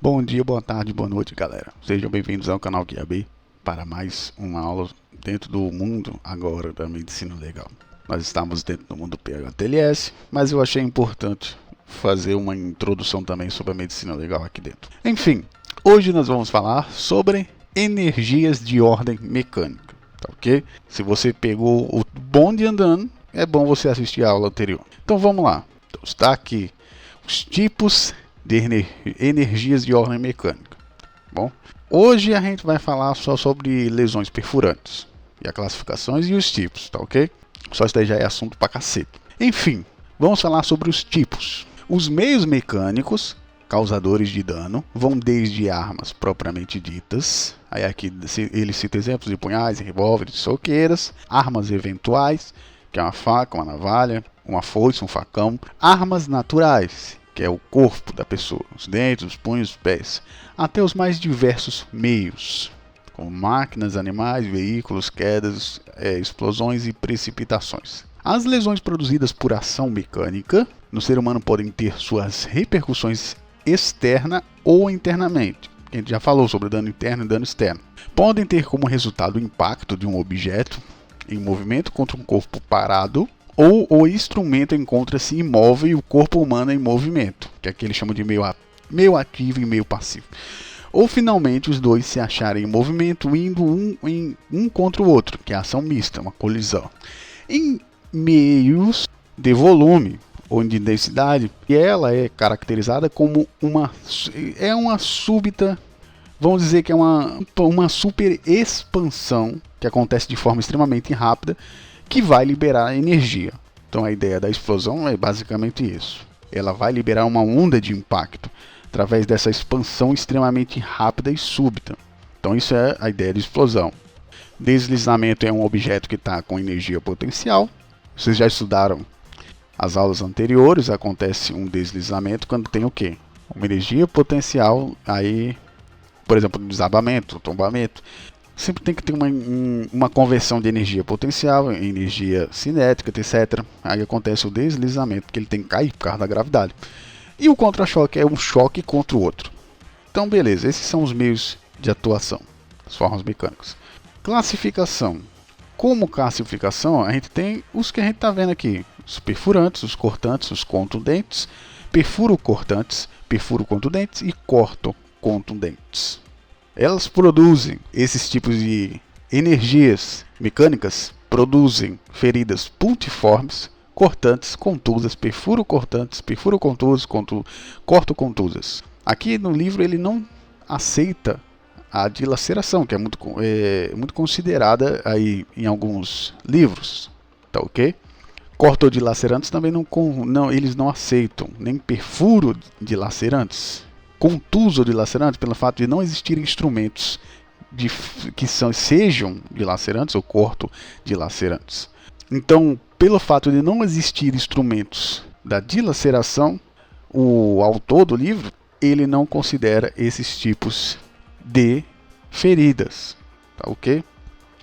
Bom dia, boa tarde, boa noite, galera. Sejam bem-vindos ao canal QAB para mais uma aula dentro do mundo agora da medicina legal. Nós estamos dentro do mundo PHTLS, mas eu achei importante fazer uma introdução também sobre a medicina legal aqui dentro. Enfim, hoje nós vamos falar sobre energias de ordem mecânica, tá ok? Se você pegou o bonde andando, é bom você assistir a aula anterior. Então vamos lá. Então, está aqui os tipos de energias de ordem mecânica. Bom, hoje a gente vai falar só sobre lesões perfurantes e as classificações e os tipos, tá ok? Só isso daí já é assunto pra cacete. Enfim, vamos falar sobre os tipos. Os meios mecânicos causadores de dano vão desde armas propriamente ditas, aí aqui ele cita exemplos de punhais, revólveres, soqueiras, armas eventuais, que é uma faca, uma navalha, uma foice, um facão, armas naturais, que é o corpo da pessoa, os dentes, os punhos, os pés, até os mais diversos meios, como máquinas, animais, veículos, quedas, explosões e precipitações. As lesões produzidas por ação mecânica no ser humano podem ter suas repercussões externa ou internamente. A gente já falou sobre dano interno e dano externo. Podem ter como resultado o impacto de um objeto em movimento contra um corpo parado, ou o instrumento encontra-se imóvel e o corpo humano em movimento, que aqui eles chamam de meio ativo e meio passivo. Ou finalmente os dois se acharem em movimento indo um contra o outro, que é a ação mista, uma colisão. Em meios de volume ou de densidade, ela é caracterizada como uma súbita, vamos dizer que é uma super expansão que acontece de forma extremamente rápida, que vai liberar energia. Então a ideia da explosão é basicamente isso. Ela vai liberar uma onda de impacto através dessa expansão extremamente rápida e súbita. Então isso é a ideia de explosão. Deslizamento é um objeto que está com energia potencial. Vocês já estudaram as aulas anteriores, acontece um deslizamento quando tem o quê? Uma energia potencial, aí, por exemplo, desabamento, tombamento. Sempre tem que ter uma conversão de energia potencial em energia cinética, etc. Aí acontece o deslizamento, que ele tem que cair por causa da gravidade. E o contra-choque é um choque contra o outro. Então, beleza, esses são os meios de atuação, as formas mecânicas. Classificação. Como classificação, a gente tem os que a gente está vendo aqui. Os perfurantes, os cortantes, os contundentes, perfuro-cortantes, perfuro-contundentes e corto-contundentes. Elas produzem esses tipos de energias mecânicas, produzem feridas pontiformes, cortantes, contusas, perfuro-cortantes, perfuro-contusas, corto-contusas. Aqui no livro ele não aceita a dilaceração, que é muito considerada aí em alguns livros, tá ok? Cortodilacerantes também eles não aceitam, nem perfuro-dilacerantes. Contuso-dilacerantes, pelo fato de não existirem instrumentos que sejam dilacerantes ou corto-dilacerantes. Então, pelo fato de não existir instrumentos da dilaceração, o autor do livro ele não considera esses tipos de feridas, tá ok?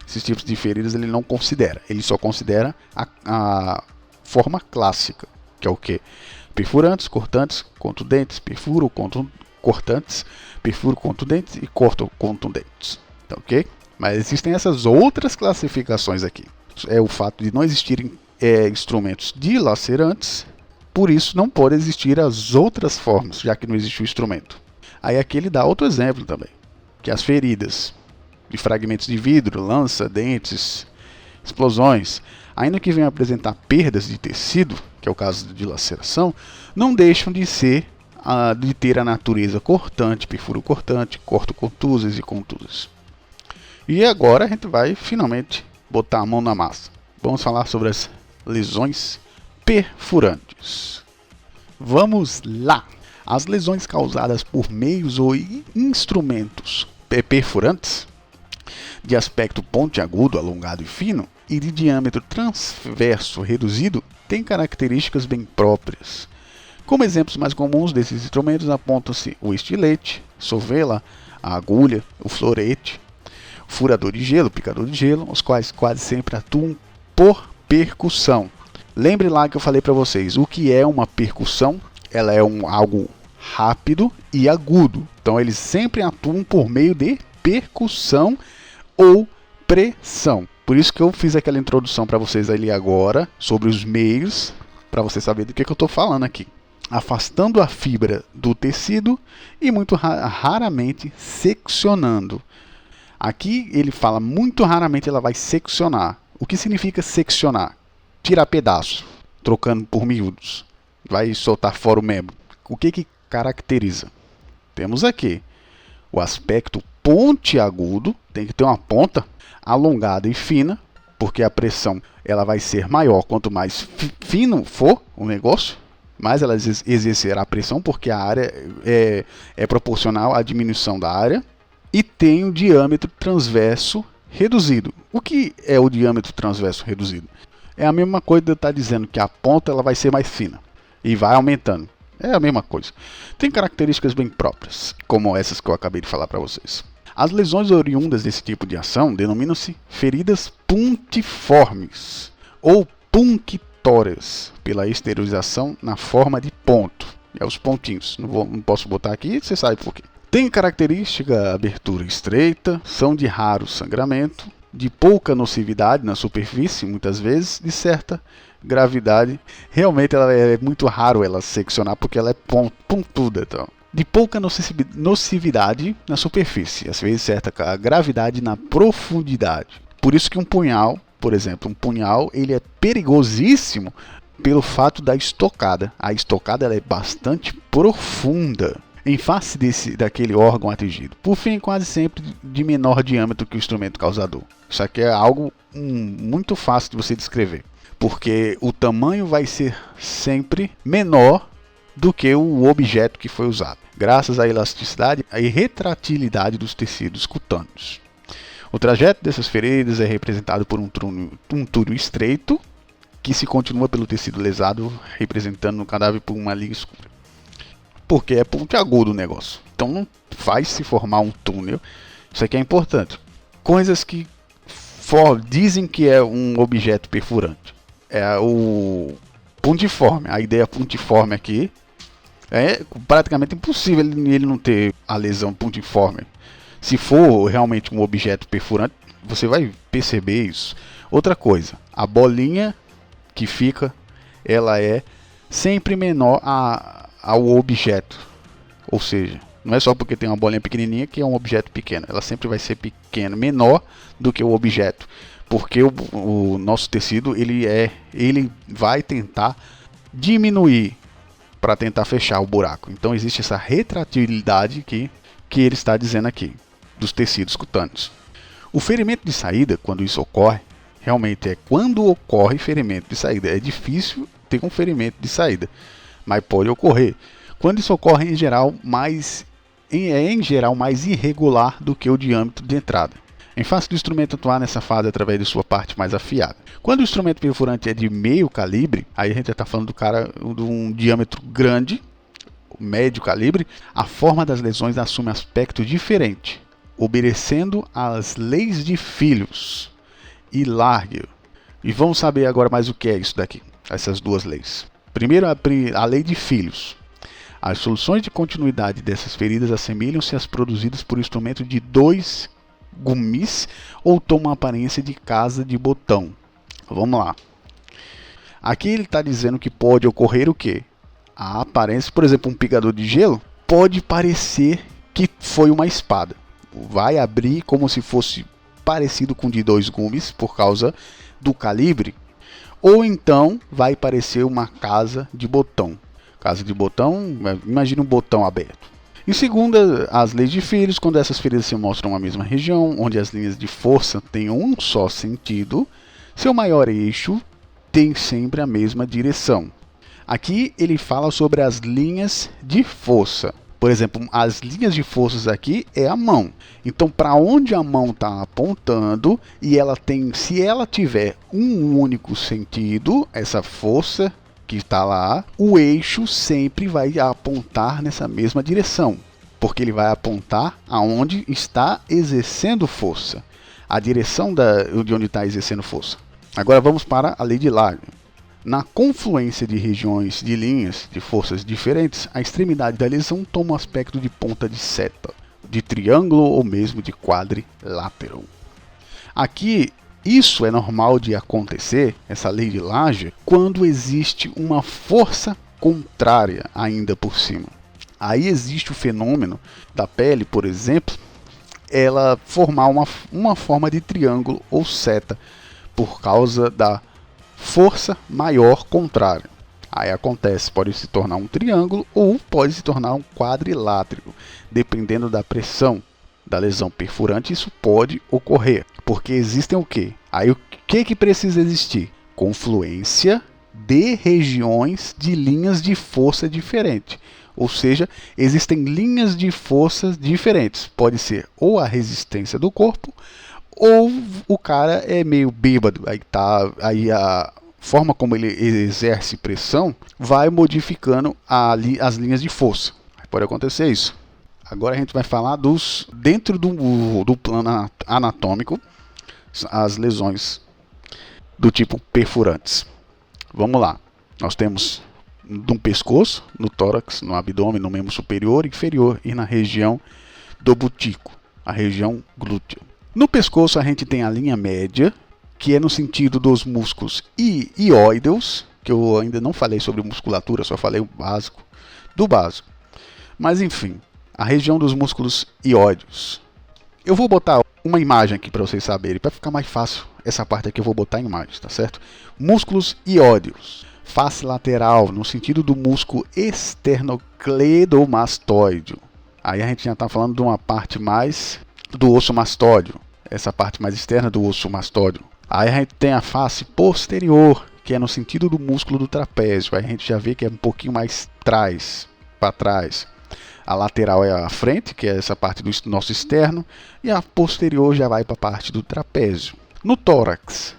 Esses tipos de feridas ele não considera, ele só considera a forma clássica, que é o que? Perfurantes, cortantes, contundentes, cortantes, perfuro-contundentes e corto-contundentes, tá ok? Mas existem essas outras classificações aqui. É o fato de não existirem instrumentos dilacerantes, por isso não pode existir as outras formas, já que não existe o instrumento. Aí aqui ele dá outro exemplo também, que é as feridas de fragmentos de vidro, lança, dentes, explosões, ainda que venham apresentar perdas de tecido, que é o caso de dilaceração, não deixam de ter a natureza cortante, perfuro-cortante, corto-contusas e contusas. E agora a gente vai finalmente botar a mão na massa. Vamos falar sobre as lesões perfurantes. Vamos lá! As lesões causadas por meios ou instrumentos perfurantes, de aspecto pontiagudo, alongado e fino, e de diâmetro transverso reduzido, têm características bem próprias. Como exemplos mais comuns desses instrumentos apontam-se o estilete, sovela, a agulha, o florete, o furador de gelo, o picador de gelo, os quais quase sempre atuam por percussão. Lembre lá que eu falei para vocês, o que é uma percussão? Ela é algo rápido e agudo. Então eles sempre atuam por meio de percussão ou pressão. Por isso que eu fiz aquela introdução para vocês ali agora sobre os meios, para você saber do que eu estou falando aqui. Afastando a fibra do tecido e muito raramente seccionando. Aqui ele fala muito raramente ela vai seccionar. O que significa seccionar? Tirar pedaço, trocando por miúdos. Vai soltar fora o membro. O que caracteriza? Temos aqui o aspecto pontiagudo, tem que ter uma ponta alongada e fina, porque a pressão ela vai ser maior quanto mais fino for o negócio, mais ela exercerá a pressão, porque a área é proporcional à diminuição da área, e tem o diâmetro transverso reduzido. O que é o diâmetro transverso reduzido? É a mesma coisa de eu estar dizendo que a ponta ela vai ser mais fina e vai aumentando. É a mesma coisa. Tem características bem próprias, como essas que eu acabei de falar para vocês. As lesões oriundas desse tipo de ação denominam-se feridas puntiformes ou punctórias, pela exteriorização na forma de ponto. É os pontinhos. Não posso botar aqui, você sabe por quê. Tem característica abertura estreita, são de raro sangramento, de pouca nocividade na superfície, muitas vezes, de certa gravidade. Realmente é muito raro ela seccionar porque ela é pontuda. Então. De pouca nocividade na superfície, às vezes certa gravidade na profundidade. Por isso que um punhal, por exemplo, ele é perigosíssimo pelo fato da estocada. A estocada ela é bastante profunda em face daquele órgão atingido. Por fim, quase sempre de menor diâmetro que o instrumento causador. Isso aqui é algo muito fácil de você descrever, porque o tamanho vai ser sempre menor do que o objeto que foi usado, graças à elasticidade e retratilidade dos tecidos cutâneos. O trajeto dessas feridas é representado por um túnel estreito, que se continua pelo tecido lesado, representando no cadáver por uma linha escura. Porque é pontiagudo o negócio. Então não vai se formar um túnel. Isso aqui é importante. Coisas que dizem que é um objeto perfurante. É o puntiforme. A ideia puntiforme aqui é praticamente impossível ele não ter a lesão puntiforme. Se for realmente um objeto perfurante, você vai perceber isso. Outra coisa, a bolinha que fica, ela é sempre menor ao objeto. Ou seja, não é só porque tem uma bolinha pequenininha que é um objeto pequeno. Ela sempre vai ser pequena, menor do que o objeto. Porque o nosso tecido ele vai tentar diminuir para tentar fechar o buraco. Então existe essa retratilidade que ele está dizendo aqui, dos tecidos cutâneos. O ferimento de saída, quando isso ocorre, realmente é quando ocorre ferimento de saída. É difícil ter um ferimento de saída, mas pode ocorrer. Quando isso ocorre, em geral, mais irregular do que o diâmetro de entrada. Em face do instrumento atuar nessa fase através de sua parte mais afiada. Quando o instrumento perfurante é de meio calibre, aí a gente está falando de um diâmetro grande, médio calibre, a forma das lesões assume aspecto diferente, obedecendo às leis de Phillips e Largue. E vamos saber agora mais o que é isso daqui, essas duas leis. Primeiro, a lei de Phillips. As soluções de continuidade dessas feridas assemelham-se às produzidas por instrumento de 2 gumes ou tomam a aparência de casa de botão. Vamos lá. Aqui ele está dizendo que pode ocorrer o quê? A aparência, por exemplo, um picador de gelo pode parecer que foi uma espada. Vai abrir como se fosse parecido com de 2 gumes por causa do calibre. Ou então vai parecer uma casa de botão. Casa de botão, imagine um botão aberto. E segundo as leis de Phillips, quando essas feridas se mostram na mesma região, onde as linhas de força têm um só sentido, seu maior eixo tem sempre a mesma direção. Aqui ele fala sobre as linhas de força. Por exemplo, as linhas de forças aqui é a mão. Então, para onde a mão está apontando, e se ela tiver um único sentido, essa força que está lá, o eixo sempre vai apontar nessa mesma direção, porque ele vai apontar aonde está exercendo força, a direção de onde está exercendo força. Agora vamos para a lei de Largue. Na confluência de regiões de linhas de forças diferentes, a extremidade da lesão toma o aspecto de ponta de seta, de triângulo ou mesmo de quadrilátero. Aqui, isso é normal de acontecer, essa lei de Lager, quando existe uma força contrária ainda por cima. Aí existe o fenômeno da pele, por exemplo, ela formar uma forma de triângulo ou seta por causa da força maior contrária. Aí acontece, pode se tornar um triângulo ou pode se tornar um quadrilátero, dependendo da pressão da lesão perfurante. Isso pode ocorrer, porque existem o quê? Aí o que precisa existir? Confluência de regiões de linhas de força diferentes. Ou seja, existem linhas de forças diferentes. Pode ser ou a resistência do corpo, ou o cara é meio bêbado, aí a forma como ele exerce pressão vai modificando as linhas de força. Pode acontecer isso. Agora a gente vai falar dentro do plano anatômico, as lesões do tipo perfurantes. Vamos lá. Nós temos no pescoço, no tórax, no abdômen, no membro superior e inferior e na região do butículo, a região glútea. No pescoço a gente tem a linha média, que é no sentido dos músculos ióideos, que eu ainda não falei sobre musculatura, só falei o básico do básico. Mas enfim, a região dos músculos ióideos. Eu vou botar uma imagem aqui para vocês saberem, para ficar mais fácil. Essa parte aqui eu vou botar em imagem, tá certo? Músculos ióideos. Face lateral, no sentido do músculo esternocleidomastoide. Aí a gente já está falando de uma parte mais do osso mastóide, essa parte mais externa do osso mastóide. Aí a gente tem a face posterior, que é no sentido do músculo do trapézio. Aí a gente já vê que é um pouquinho mais para trás. A lateral é a frente, que é essa parte do nosso externo, e a posterior já vai para a parte do trapézio. No tórax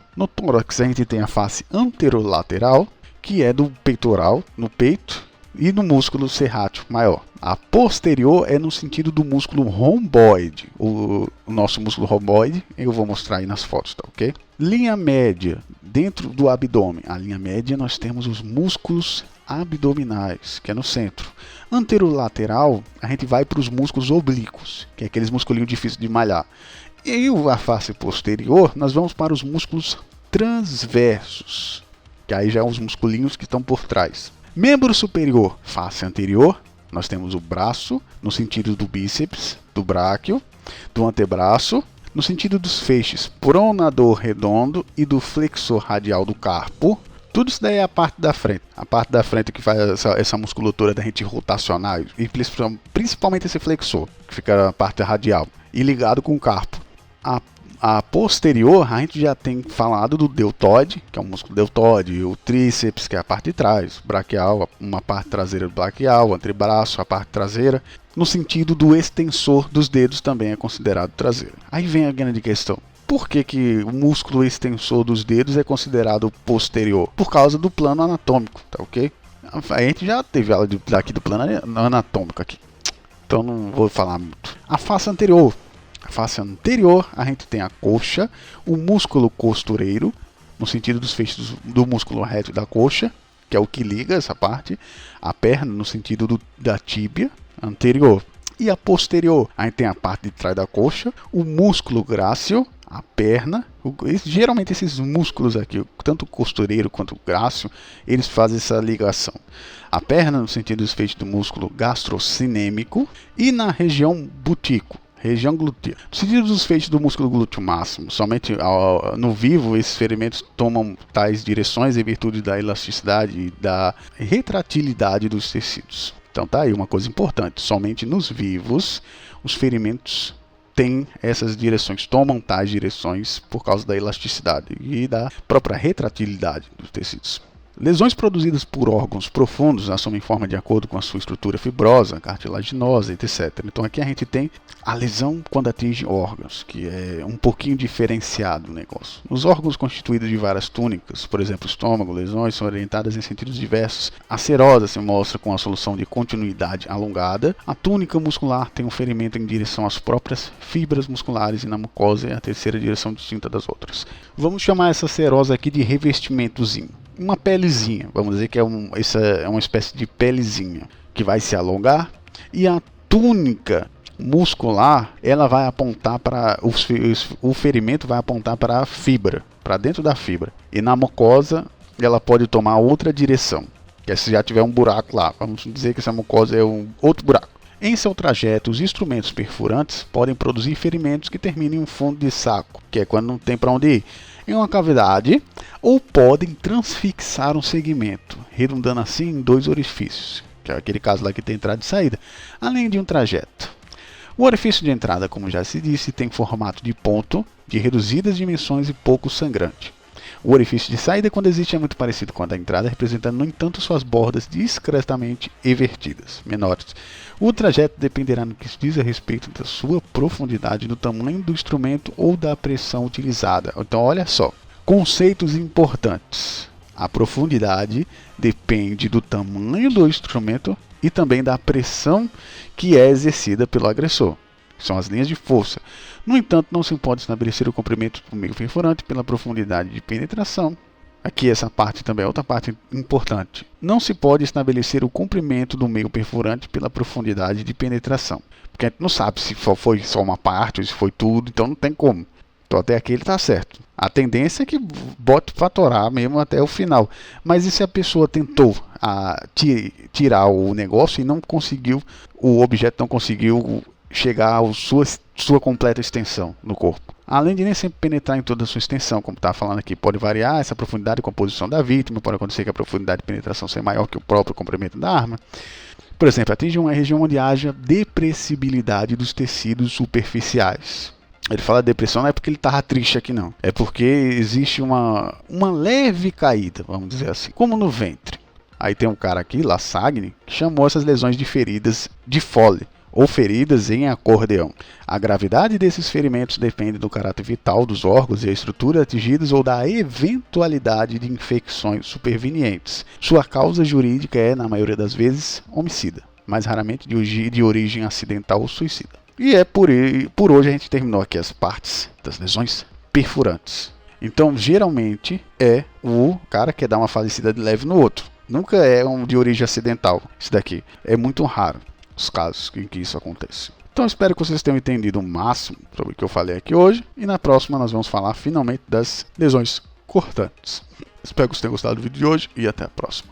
a gente tem a face anterolateral, que é do peitoral, no peito, e no músculo serrátil maior. A posterior é no sentido do músculo romboide. O nosso músculo romboide eu vou mostrar aí nas fotos, tá ok? Linha média, dentro do abdômen. A linha média nós temos os músculos abdominais, que é no centro. Anterolateral, a gente vai para os músculos oblíquos, que é aqueles musculinhos difíceis de malhar. E a face posterior, nós vamos para os músculos transversos, que aí já são os musculinhos que estão por trás. Membro superior, face anterior, nós temos o braço, no sentido do bíceps, do bráquio, do antebraço, no sentido dos feixes pronador redondo e do flexor radial do carpo. Tudo isso daí é a parte da frente. A parte da frente que faz essa musculatura da gente rotacionar, e principalmente esse flexor, que fica na parte radial, e ligado com o carpo. A posterior, a gente já tem falado do deltoide, que é o músculo deltoide, o tríceps, que é a parte de trás, braquial, uma parte traseira do braquial, o antebraço, a parte traseira. No sentido do extensor dos dedos também é considerado traseiro. Aí vem a grande questão. Por que o músculo extensor dos dedos é considerado posterior? Por causa do plano anatômico, tá ok? A gente já teve aula daqui do plano anatômico aqui, então não vou falar muito. A face anterior. A face anterior, a gente tem a coxa, o músculo costureiro, no sentido dos feixes do músculo reto da coxa, que é o que liga essa parte, a perna, no sentido da tíbia anterior. E a posterior, a gente tem a parte de trás da coxa, o músculo grácil, a perna. Geralmente esses músculos aqui, tanto o costureiro quanto o grácil, eles fazem essa ligação. A perna, no sentido dos feixes do músculo gastrocinêmico, e na região butículo, região glútea. No sentido dos feixes do músculo glúteo máximo, somente no vivo esses ferimentos tomam tais direções em virtude da elasticidade e da retratilidade dos tecidos. Então tá aí uma coisa importante, somente nos vivos os ferimentos têm essas direções, tomam tais direções por causa da elasticidade e da própria retratilidade dos tecidos. Lesões produzidas por órgãos profundos assumem forma de acordo com a sua estrutura fibrosa, cartilaginosa, etc. Então aqui a gente tem a lesão quando atinge órgãos, que é um pouquinho diferenciado o negócio. Os órgãos constituídos de várias túnicas, por exemplo, estômago, lesões, são orientadas em sentidos diversos. A serosa se mostra com a solução de continuidade alongada. A túnica muscular tem um ferimento em direção às próprias fibras musculares e na mucosa é a terceira direção distinta das outras. Vamos chamar essa serosa aqui de revestimentozinho. uma pelezinha, vamos dizer que essa é uma espécie de pelezinha que vai se alongar, e a túnica muscular ela vai apontar para o ferimento vai apontar para a fibra, para dentro da fibra, e na mucosa ela pode tomar outra direção, que é se já tiver um buraco lá, vamos dizer que essa mucosa é um outro buraco. Em seu trajeto, os instrumentos perfurantes podem produzir ferimentos que terminam em um fundo de saco, que é quando não tem para onde ir, em uma cavidade, ou podem transfixar um segmento, redundando assim em 2 orifícios, que é aquele caso lá que tem entrada e saída, além de um trajeto. O orifício de entrada, como já se disse, tem formato de ponto, de reduzidas dimensões e pouco sangrante. O orifício de saída, quando existe, é muito parecido com a da entrada, representando, no entanto, suas bordas discretamente evertidas, menores. O trajeto dependerá no que se diz a respeito da sua profundidade, do tamanho do instrumento ou da pressão utilizada. Então, olha só, conceitos importantes. A profundidade depende do tamanho do instrumento e também da pressão que é exercida pelo agressor. São as linhas de força. No entanto, não se pode estabelecer o comprimento do meio perfurante pela profundidade de penetração. Aqui essa parte também é outra parte importante. Não se pode estabelecer o comprimento do meio perfurante pela profundidade de penetração. Porque a gente não sabe se foi só uma parte ou se foi tudo, então não tem como. Então até aqui ele está certo. A tendência é que bote fatorar mesmo até o final. Mas e se a pessoa tentou tirar o negócio e não conseguiu, o objeto não conseguiu chegar à sua completa extensão no corpo? Além de nem sempre penetrar em toda a sua extensão, como estava falando aqui, pode variar essa profundidade com a posição da vítima, pode acontecer que a profundidade de penetração seja maior que o próprio comprimento da arma. Por exemplo, atinge uma região onde haja depressibilidade dos tecidos superficiais. Ele fala depressão não é porque ele estava triste aqui não, é porque existe uma leve caída, vamos dizer assim, como no ventre. Aí tem um cara aqui, Lassagne, que chamou essas lesões de feridas de Fole, ou feridas em acordeão. A gravidade desses ferimentos depende do caráter vital dos órgãos e a estrutura atingidos ou da eventualidade de infecções supervenientes. Sua causa jurídica é, na maioria das vezes, homicida, mais raramente de origem acidental ou suicida. E é por hoje a gente terminou aqui as partes das lesões perfurantes. Então, geralmente, é o cara que dar uma falecida de leve no outro. Nunca é um de origem acidental, isso daqui. É muito raro os casos em que isso acontece. Então espero que vocês tenham entendido o máximo sobre o que eu falei aqui hoje. E na próxima nós vamos falar finalmente das lesões cortantes. Espero que vocês tenham gostado do vídeo de hoje e até a próxima.